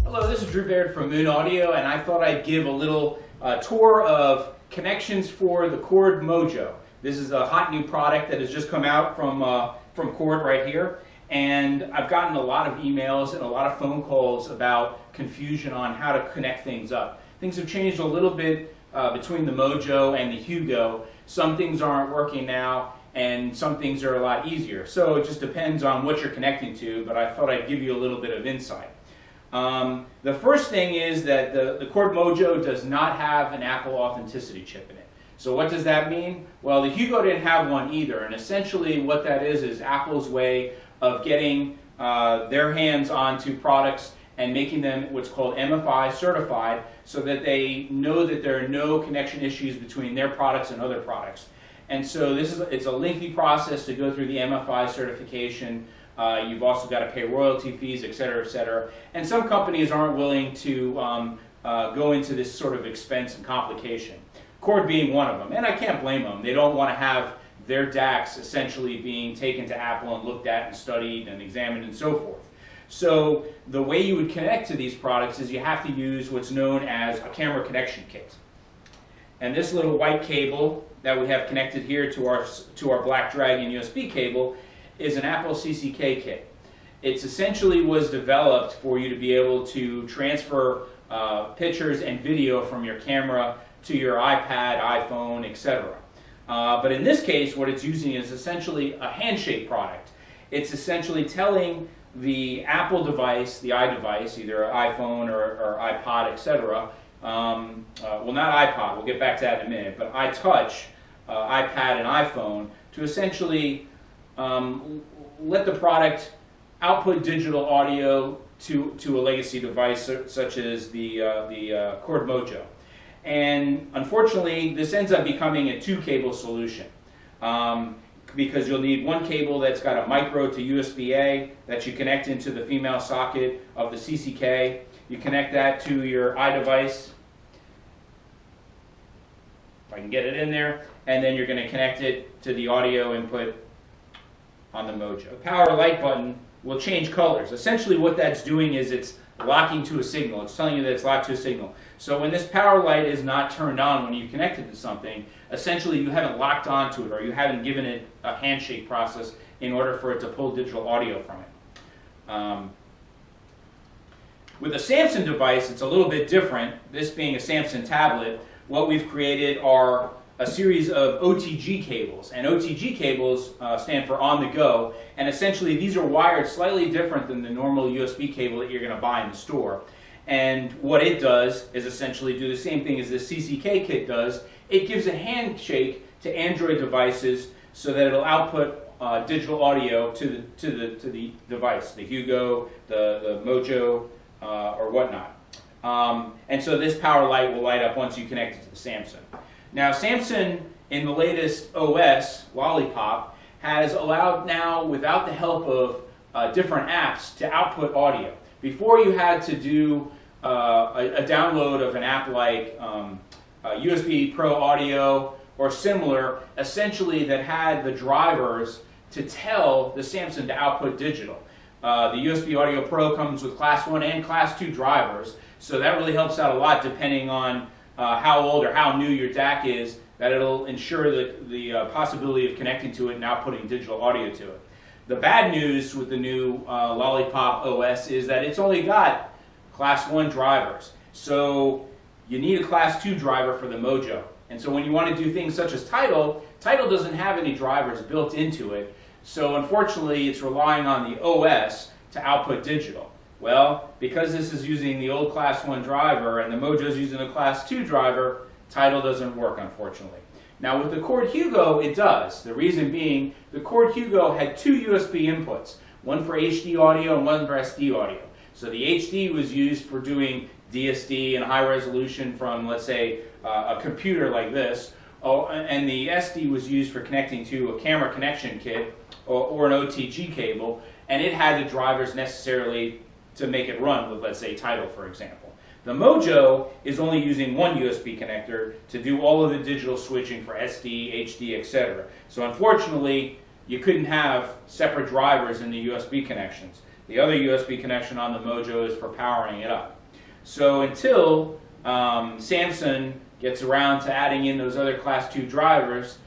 Hello, this is Baird from Moon Audio, and I thought I'd give a little tour of connections for the Chord Mojo. This is a hot new product that has just come out from Chord right here, and I've gotten a lot of emails and a lot of phone calls about confusion on how to connect things up. Things have changed a little bit between the Mojo and the Hugo. Some things aren't working now, and some things are a lot easier. So it just depends on what you're connecting to, but I thought I'd give you a little bit of insight. The first thing is that the Chord Mojo does not have an Apple authenticity chip in it. So what does that mean? Well, the Hugo didn't have one either, and essentially what that is Apple's way of getting their hands onto products and making them what's called MFI certified, so that they know that there are no connection issues between their products and other products. And so it's a lengthy process to go through the MFI certification. You've also got to pay royalty fees, et cetera, et cetera. And some companies aren't willing to go into this sort of expense and complication. Chord being one of them. And I can't blame them. They don't want to have their DACs essentially being taken to Apple and looked at and studied and examined and so forth. So the way you would connect to these products is you have to use what's known as a camera connection kit. And this little white cable that we have connected here to our Black Dragon USB cable is an Apple CCK kit. It essentially was developed for you to be able to transfer pictures and video from your camera to your iPad, iPhone, etc. But in this case, what it's using is essentially a handshake product. It's essentially telling the Apple device, the iDevice, either iPhone or iPod, etc. Well, not iPod, we'll get back to that in a minute, but iTouch, iPad, and iPhone, to essentially let the product output digital audio to a legacy device such as the Chord Mojo. And unfortunately, this ends up becoming a two-cable solution because you'll need one cable that's got a micro to USB-A that you connect into the female socket of the CCK. You connect that to your iDevice, if I can get it in there, and then you're going to connect it to the audio input on the Mojo. The power light button will change colors. Essentially what that's doing is it's locking to a signal. It's telling you that it's locked to a signal. So when this power light is not turned on when you connect it to something, essentially you haven't locked onto it or you haven't given it a handshake process in order for it to pull digital audio from it. With a Samson device, it's a little bit different. This being a Samson Tablet, what we've created are a series of OTG cables, and OTG cables stand for on the go, and essentially these are wired slightly different than the normal USB cable that you're going to buy in the store. And what it does is essentially do the same thing as the CCK kit does. It gives a handshake to Android devices so that it'll output digital audio to the device, the Hugo, the Mojo, or whatnot. And so this power light will light up once you connect it to the Samson. Now, Samson, in the latest OS, Lollipop, has allowed now, without the help of different apps, to output audio. Before you had to do a download of an app like USB Pro Audio or similar, essentially that had the drivers to tell the Samson to output digital. The USB Audio Pro comes with Class 1 and Class 2 drivers, so that really helps out a lot depending on how old or how new your DAC is, that it'll ensure the possibility of connecting to it and outputting digital audio to it. The bad news with the new Lollipop OS is that it's only got Class 1 drivers. So you need a Class 2 driver for the Mojo. And so when you want to do things such as Tidal doesn't have any drivers built into it. So unfortunately, it's relying on the OS to output digital. Well, because this is using the old Class 1 driver and the Mojo is using a Class 2 driver, Tidal doesn't work, unfortunately. Now with the Chord Hugo, it does. The reason being, the Chord Hugo had two USB inputs, one for HD audio and one for SD audio. So the HD was used for doing DSD and high resolution from, let's say, a computer like this, and the SD was used for connecting to a camera connection kit or an OTG cable, and it had the drivers necessarily to make it run with, let's say, Tidal, for example. The Mojo is only using one USB connector to do all of the digital switching for SD, HD, etc. So unfortunately, you couldn't have separate drivers in the USB connections. The other USB connection on the Mojo is for powering it up. So until Samsung gets around to adding in those other Class 2 drivers,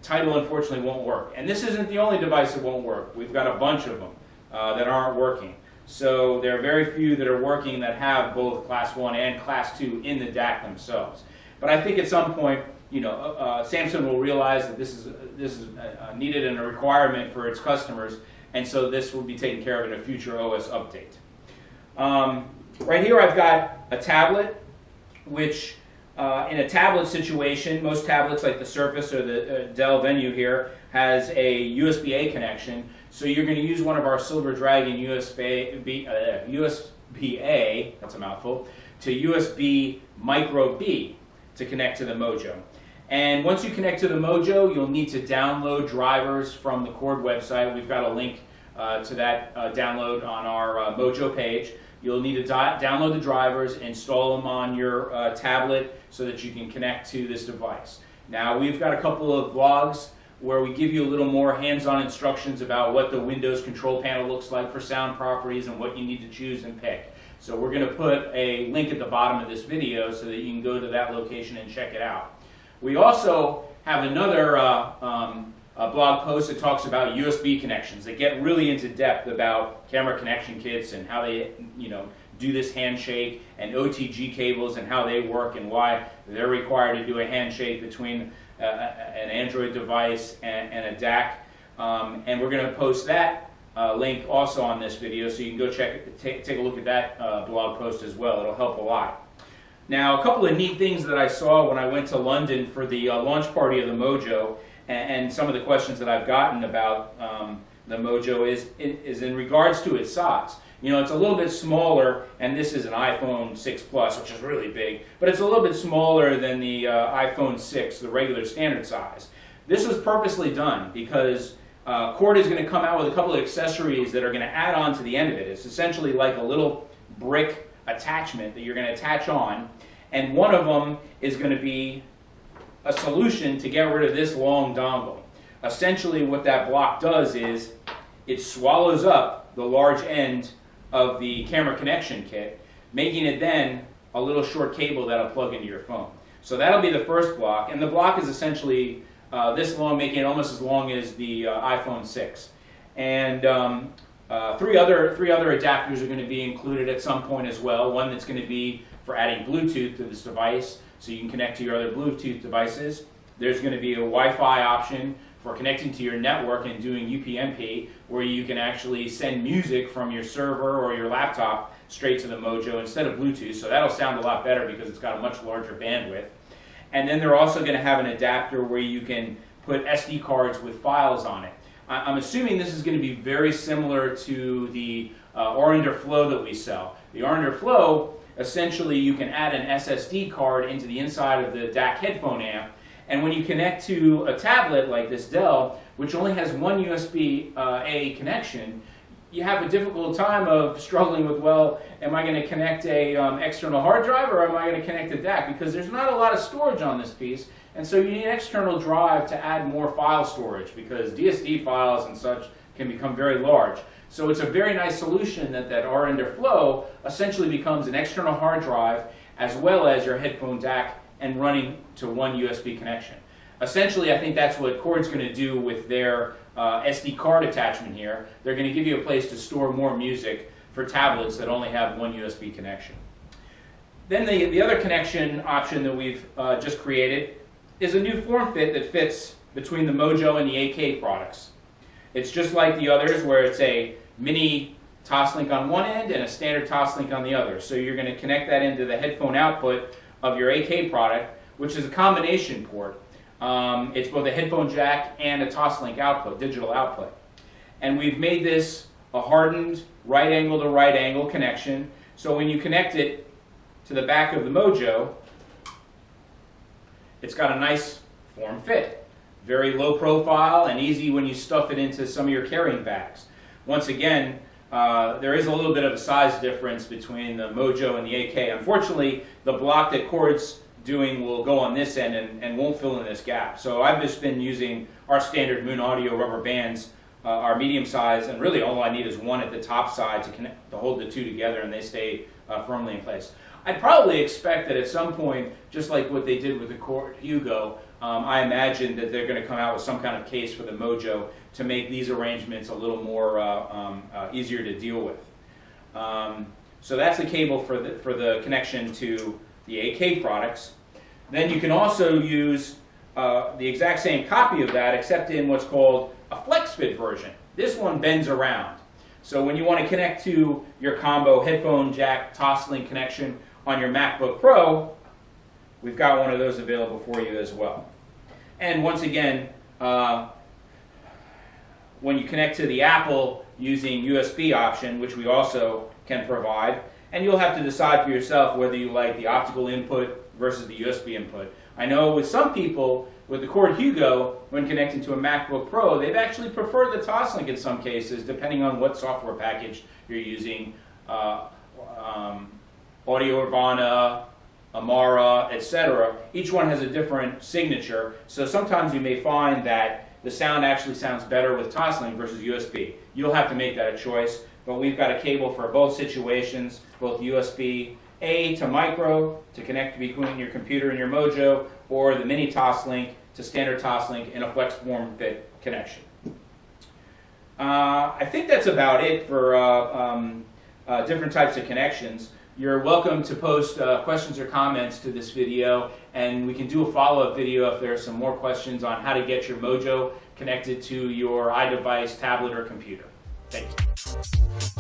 Tidal unfortunately won't work. And this isn't the only device that won't work. We've got a bunch of them that aren't working. So there are very few that are working that have both Class 1 and Class 2 in the DAC themselves. But I think at some point, Samsung will realize that this is needed and a requirement for its customers, and so this will be taken care of in a future OS update. Right here I've got a tablet, which in a tablet situation, most tablets like the Surface or the Dell Venue here has a USB-A connection. So you're going to use one of our Silver Dragon USB-A, that's a mouthful, to USB Micro B to connect to the Mojo. And once you connect to the Mojo, you'll need to download drivers from the Chord website. We've got a link to that download on our Mojo page. You'll need to download the drivers, install them on your tablet so that you can connect to this device. Now, we've got a couple of vlogs where we give you a little more hands-on instructions about what the Windows control panel looks like for sound properties and what you need to choose and pick. So we're going to put a link at the bottom of this video so that you can go to that location and check it out. We also have another blog post that talks about USB connections that get really into depth about camera connection kits and how they do this handshake, and OTG cables and how they work and why they're required to do a handshake between an Android device and a DAC. And we're going to post that link also on this video, so you can go take a look at that blog post as well. It'll help a lot. Now, a couple of neat things that I saw when I went to London for the launch party of the Mojo, and some of the questions that I've gotten about the Mojo is in regards to its size. It's a little bit smaller, and this is an iPhone 6 Plus, which is really big, but it's a little bit smaller than the iPhone 6, the regular standard size. This was purposely done because Chord is going to come out with a couple of accessories that are going to add on to the end of it. It's essentially like a little brick attachment that you're going to attach on, and one of them is going to be a solution to get rid of this long dongle. Essentially what that block does is it swallows up the large end of the camera connection kit, making it then a little short cable that'll plug into your phone. So that'll be the first block, and the block is essentially this long, making it almost as long as the iPhone 6. And three other adapters are going to be included at some point as well. One that's going to be for adding Bluetooth to this device, so you can connect to your other Bluetooth devices. There's going to be a Wi-Fi option for connecting to your network and doing UPnP, where you can actually send music from your server or your laptop straight to the Mojo instead of Bluetooth. So that'll sound a lot better because it's got a much larger bandwidth. And then they're also going to have an adapter where you can put SD cards with files on it. I'm assuming this is going to be very similar to the Orander Flow that we sell. The Orander Flow, essentially you can add an SSD card into the inside of the DAC headphone amp, and when you connect to a tablet like this Dell, which only has one USB-A connection, you have a difficult time of struggling with, well, am I going to connect a external hard drive or am I going to connect a DAC? Because there's not a lot of storage on this piece, and so you need an external drive to add more file storage because DSD files and such can become very large. So it's a very nice solution that Orander Flow essentially becomes an external hard drive as well as your headphone DAC and running to one USB connection. Essentially, I think that's what Chord's going to do with their SD card attachment here. They're going to give you a place to store more music for tablets that only have one USB connection. Then the other connection option that we've just created is a new form fit that fits between the Mojo and the AK products. It's just like the others where it's a mini Toslink on one end and a standard Toslink on the other. So you're going to connect that into the headphone output of your AK product, which is a combination port. It's both a headphone jack and a Toslink output, digital output. And we've made this a hardened right angle to right angle connection. So when you connect it to the back of the Mojo, it's got a nice form fit. Very low profile and easy when you stuff it into some of your carrying bags. Once again, there is a little bit of a size difference between the Mojo and the AK. Unfortunately, the block that Chord's doing will go on this end and won't fill in this gap. So I've just been using our standard Moon Audio rubber bands, our medium size, and really all I need is one at the top side to hold the two together, and they stay firmly in place. I'd probably expect that at some point, just like what they did with the Chord Hugo, I imagine that they're going to come out with some kind of case for the Mojo to make these arrangements a little more easier to deal with. So that's the cable for the connection to the AK products. Then you can also use the exact same copy of that, except in what's called a FlexFit version. This one bends around. So when you want to connect to your combo headphone jack Toslink connection on your MacBook Pro, we've got one of those available for you as well. And once again, when you connect to the Apple using USB option, which we also can provide, and you'll have to decide for yourself whether you like the optical input versus the USB input. I know with some people, with the Chord Hugo, when connecting to a MacBook Pro, they've actually preferred the Toslink in some cases, depending on what software package you're using. Audio Urbana, Amara, etc. Each one has a different signature, so sometimes you may find that the sound actually sounds better with Toslink versus USB. You'll have to make that a choice, but we've got a cable for both situations, both USB-A to micro to connect between your computer and your Mojo, or the mini Toslink to standard Toslink in a flex form fit connection. I think that's about it for different types of connections. You're welcome to post questions or comments to this video, and we can do a follow-up video if there are some more questions on how to get your Mojo connected to your iDevice, tablet, or computer. Thank you.